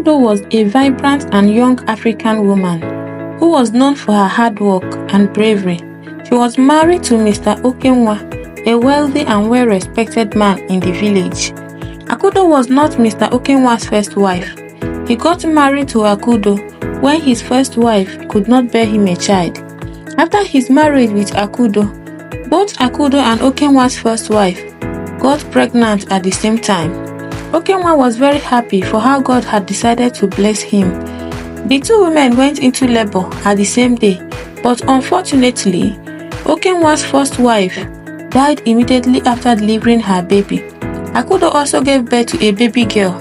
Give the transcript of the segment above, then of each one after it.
Akudo was a vibrant and young African woman who was known for her hard work and bravery. She was married to Mr. Okenwa, a wealthy and well-respected man in the village. Akudo was not Mr. Okenwa's first wife. He got married to Akudo when his first wife could not bear him a child. After his marriage with Akudo, both Akudo and Okenwa's first wife got pregnant at the same time. Okenwa was very happy for how God had decided to bless him. The two women went into labor at the same day, but unfortunately, Okenwa's first wife died immediately after delivering her baby. Akudo also gave birth to a baby girl.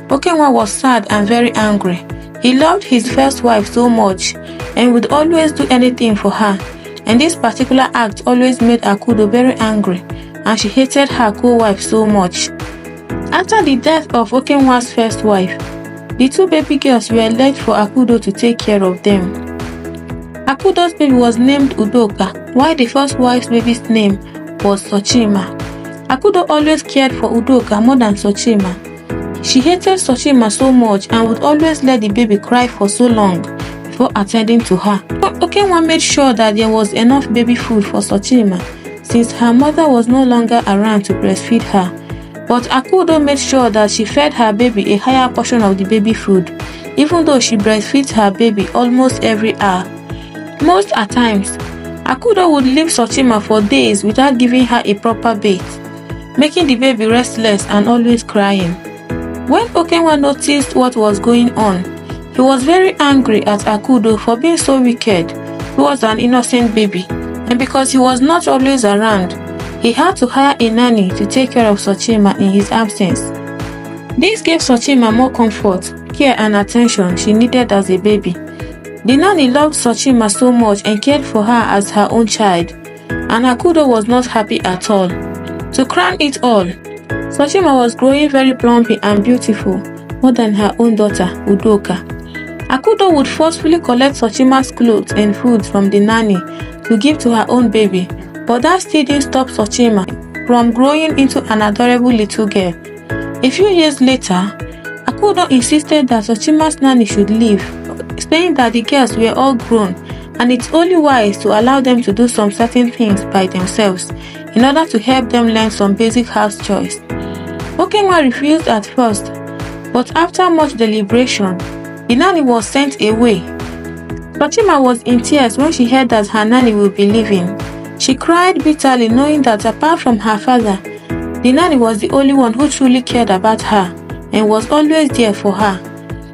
Okenwa was sad and very angry. He loved his first wife so much and would always do anything for her, and this particular act always made Akudo very angry, and she hated her co-wife so much. After the death of Okenwa's first wife, the two baby girls were left for Akudo to take care of them. Akudo's baby was named Udoka, while the first wife's baby's name was Sochima. Akudo always cared for Udoka more than Sochima. She hated Sochima so much and would always let the baby cry for so long before attending to her. Okenwa made sure that there was enough baby food for Sochima, since her mother was no longer around to breastfeed her. But Akudo made sure that she fed her baby a higher portion of the baby food, even though she breastfeeds her baby almost every hour. Most at times, Akudo would leave Sochima for days without giving her a proper bath, making the baby restless and always crying. When Okenwa noticed what was going on, he was very angry at Akudo for being so wicked towards an innocent baby, and because he was not always around, he had to hire a nanny to take care of Sochima in his absence. This gave Sochima more comfort, care and attention she needed as a baby. The nanny loved Sochima so much and cared for her as her own child, and Akudo was not happy at all. To crown it all, Sochima was growing very plumpy and beautiful, more than her own daughter, Udoka. Akudo would forcefully collect Sochima's clothes and food from the nanny to give to her own baby, but that still didn't stop Sochima from growing into an adorable little girl. A few years later, Akudo insisted that Sochima's nanny should leave, saying that the girls were all grown and it's only wise to allow them to do some certain things by themselves in order to help them learn some basic house chores. Okenwa refused at first, but after much deliberation, the nanny was sent away. Sochima was in tears when she heard that her nanny would be leaving. She cried bitterly, knowing that apart from her father, the nanny was the only one who truly cared about her and was always there for her.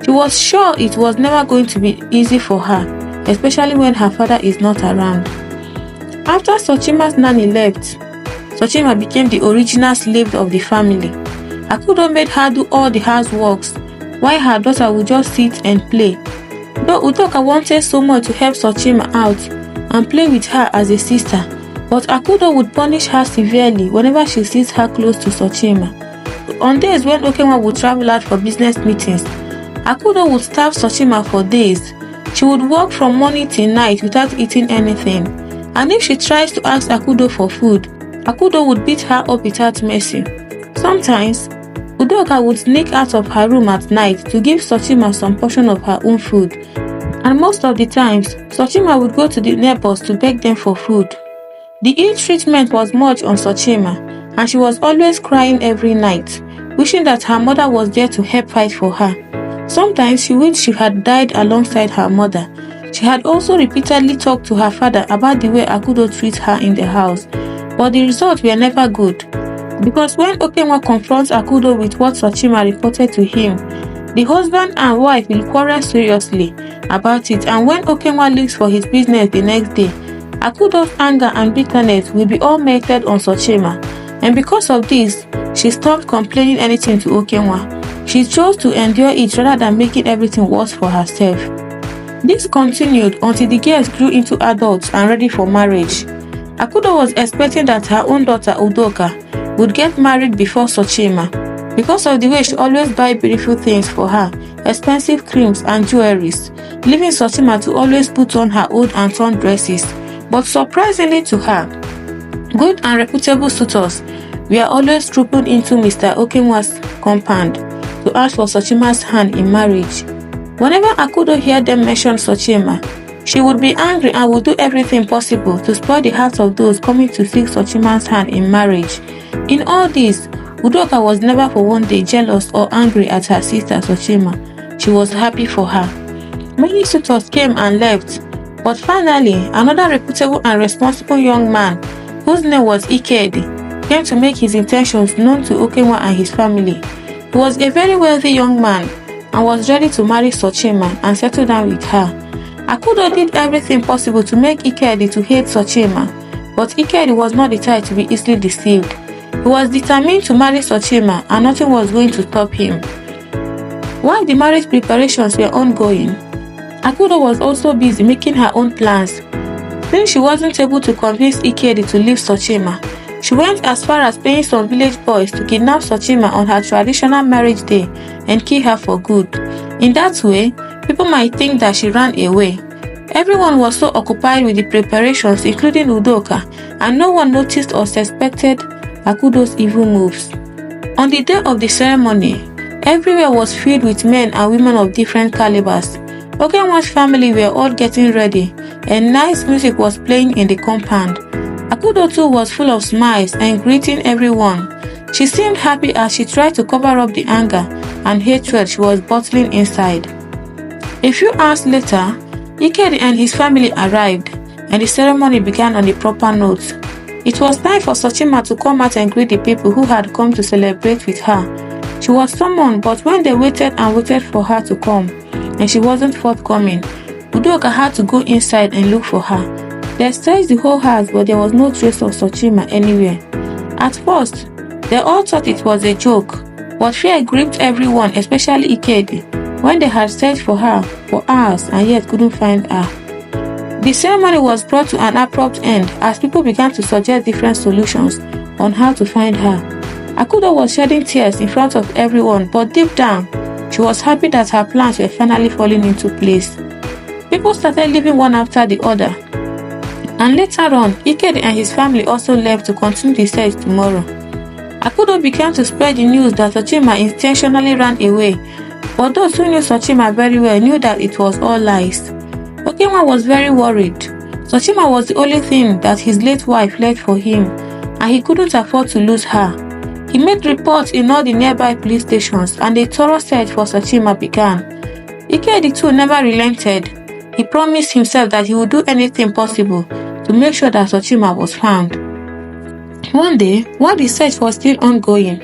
She was sure it was never going to be easy for her, especially when her father is not around. After Sochima's nanny left, Sochima became the original slave of the family. Akudo made her do all the houseworks, while her daughter would just sit and play. Though Udoka wanted so much to help Sochima out and play with her as a sister, but Akudo would punish her severely whenever she sees her close to Sochima. On days when Okenwa would travel out for business meetings, Akudo would starve Sochima for days. She would work from morning till night without eating anything, and if she tries to ask Akudo for food, Akudo would beat her up without mercy. Sometimes, Udoka would sneak out of her room at night to give Sochima some portion of her own food, and most of the times, Sochima would go to the neighbors to beg them for food. The ill treatment was much on Sochima, and she was always crying every night, wishing that her mother was there to help fight for her. Sometimes she wished she had died alongside her mother. She had also repeatedly talked to her father about the way Akudo treats her in the house, but the results were never good. Because when Okenwa confronts Akudo with what Sochima reported to him, the husband and wife will quarrel seriously about it, and when Okenwa leaves for his business the next day, Akudo's anger and bitterness will be all meted on Sochima, and because of this, she stopped complaining anything to Okenwa. She chose to endure it rather than making everything worse for herself. This continued until the girls grew into adults and ready for marriage. Akudo was expecting that her own daughter Udoka would get married before Sochima, because of the way she always buy beautiful things for her, expensive creams and jewelries, leaving Sochima to always put on her old and torn dresses. But surprisingly to her, good and reputable suitors were always trooping into Mr. Okenwa's compound. to ask for Sochima's hand in marriage. Whenever Akudo heard them mention Sochima, she would be angry and would do everything possible to spoil the hearts of those coming to seek Sochima's hand in marriage. In all this, Udoka was never for one day jealous or angry at her sister Sochima. She was happy for her. Many suitors came and left, but finally, another reputable and responsible young man, whose name was Ikedi, came to make his intentions known to Okenwa and his family. He was a very wealthy young man and was ready to marry Sochima and settle down with her. Akudo did everything possible to make Ikedi to hate Sochima, but Ikedi was not the type to be easily deceived. He was determined to marry Sochima and nothing was going to stop him. While the marriage preparations were ongoing, Akudo was also busy making her own plans. Since she wasn't able to convince Ikedi to leave Sochima, she went as far as paying some village boys to kidnap Sochima on her traditional marriage day and kill her for good. In that way, people might think that she ran away. Everyone was so occupied with the preparations, including Udoka, and no one noticed or suspected Akudo's evil moves. On the day of the ceremony, everywhere was filled with men and women of different calibers. Okenwa's family were all getting ready, and nice music was playing in the compound. Akudo too was full of smiles and greeting everyone. She seemed happy as she tried to cover up the anger and hatred she was bottling inside. A few hours later, Ikedi and his family arrived, and the ceremony began on the proper notes. It was time for Sochima to come out and greet the people who had come to celebrate with her. She was summoned, but when they waited and waited for her to come, and she wasn't forthcoming, Udoka had to go inside and look for her. They searched the whole house, but there was no trace of Sochima anywhere. At first, they all thought it was a joke, but fear gripped everyone, especially Ikedi, when they had searched for her for hours and yet couldn't find her. The ceremony was brought to an abrupt end as people began to suggest different solutions on how to find her. Akudo was shedding tears in front of everyone, but deep down, she was happy that her plans were finally falling into place. People started leaving one after the other, and later on, Ikedi and his family also left to continue the search tomorrow. Akudo began to spread the news that Sochima intentionally ran away, but those who knew Sochima very well knew that it was all lies. Okenwa was very worried. Sochima was the only thing that his late wife left for him, and he couldn't afford to lose her. He made reports in all the nearby police stations, and a thorough search for Sochima began. Ikedi too never relented. He promised himself that he would do anything possible to make sure that Sochima was found. One day, while the search was still ongoing,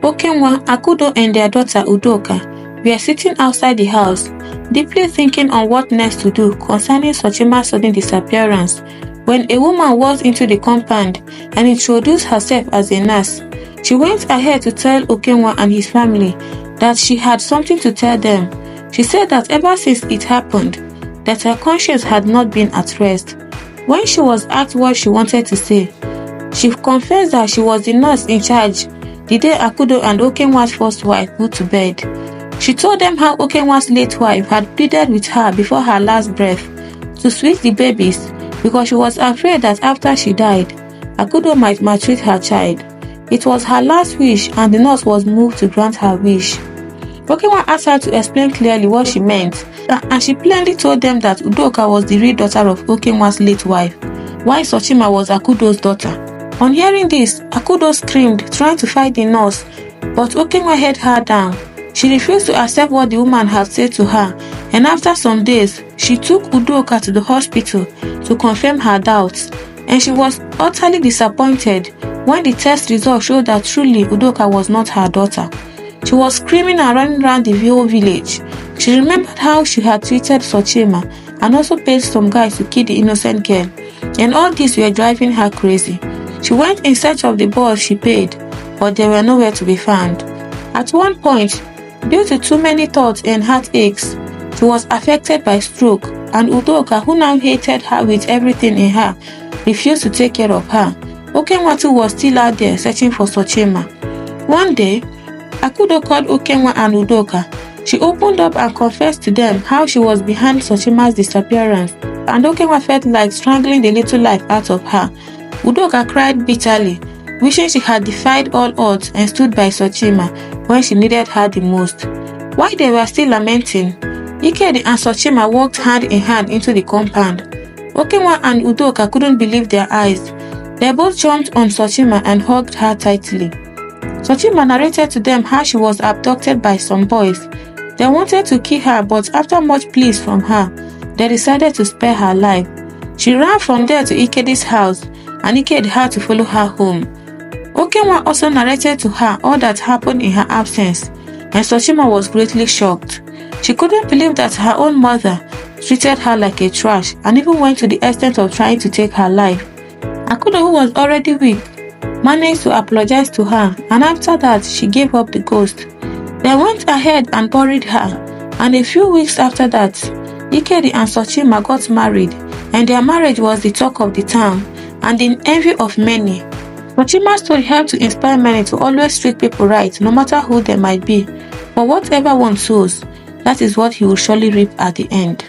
Okenwa, Akudo, and their daughter Udoka were sitting outside the house, deeply thinking on what next to do concerning Sochima's sudden disappearance, when a woman walked into the compound and introduced herself as a nurse. She went ahead to tell Okenwa and his family that she had something to tell them. She said that ever since it happened, that her conscience had not been at rest. When she was asked what she wanted to say, she confessed that she was the nurse in charge the day Akudo and Okenwa's first wife put to bed. She told them how Okenwa's late wife had pleaded with her before her last breath to switch the babies because she was afraid that after she died, Akudo might maltreat her child. It was her last wish, and the nurse was moved to grant her wish. Okenwa asked her to explain clearly what she meant, and she plainly told them that Udoka was the real daughter of Okenwa's late wife, while Sochima was Akudo's daughter. On hearing this, Akudo screamed, trying to fight the nurse, but Okenwa held her down. She refused to accept what the woman had said to her, and after some days, she took Udoka to the hospital to confirm her doubts, and she was utterly disappointed when the test results showed that truly Udoka was not her daughter. She was screaming and running around the whole village. She remembered how she had treated Sochima and also paid some guys to kill the innocent girl, and all this were driving her crazy. She went in search of the boys she paid, but they were nowhere to be found. At one point, due to too many thoughts and heartaches, she was affected by stroke, and Udoka, who now hated her with everything in her, refused to take care of her. Okenwa too was still out there searching for Sochima. One day, Akudo called Okenwa and Udoka. She opened up and confessed to them how she was behind Sochima's disappearance, and Okenwa felt like strangling the little life out of her. Udoka cried bitterly, wishing she had defied all odds and stood by Sochima when she needed her the most. While they were still lamenting, Ikedi and Sochima walked hand in hand into the compound. Okenwa and Udoka couldn't believe their eyes. They both jumped on Sochima and hugged her tightly. Sochima narrated to them how she was abducted by some boys. They wanted to kill her, but after much pleas from her, they decided to spare her life. She ran from there to Ikedi's house, and Ikedi had to follow her home. Okenwa also narrated to her all that happened in her absence, and Sochima was greatly shocked. She couldn't believe that her own mother treated her like a trash and even went to the extent of trying to take her life. Akudo, who was already weak, managed to apologize to her, and after that she gave up the ghost. They went ahead and buried her, and a few weeks after that, Ikedi and Sochima got married, and their marriage was the talk of the town and the envy of many. Sochima's story helped to inspire many to always treat people right, no matter who they might be. For whatever one sows, that is what he will surely reap at the end.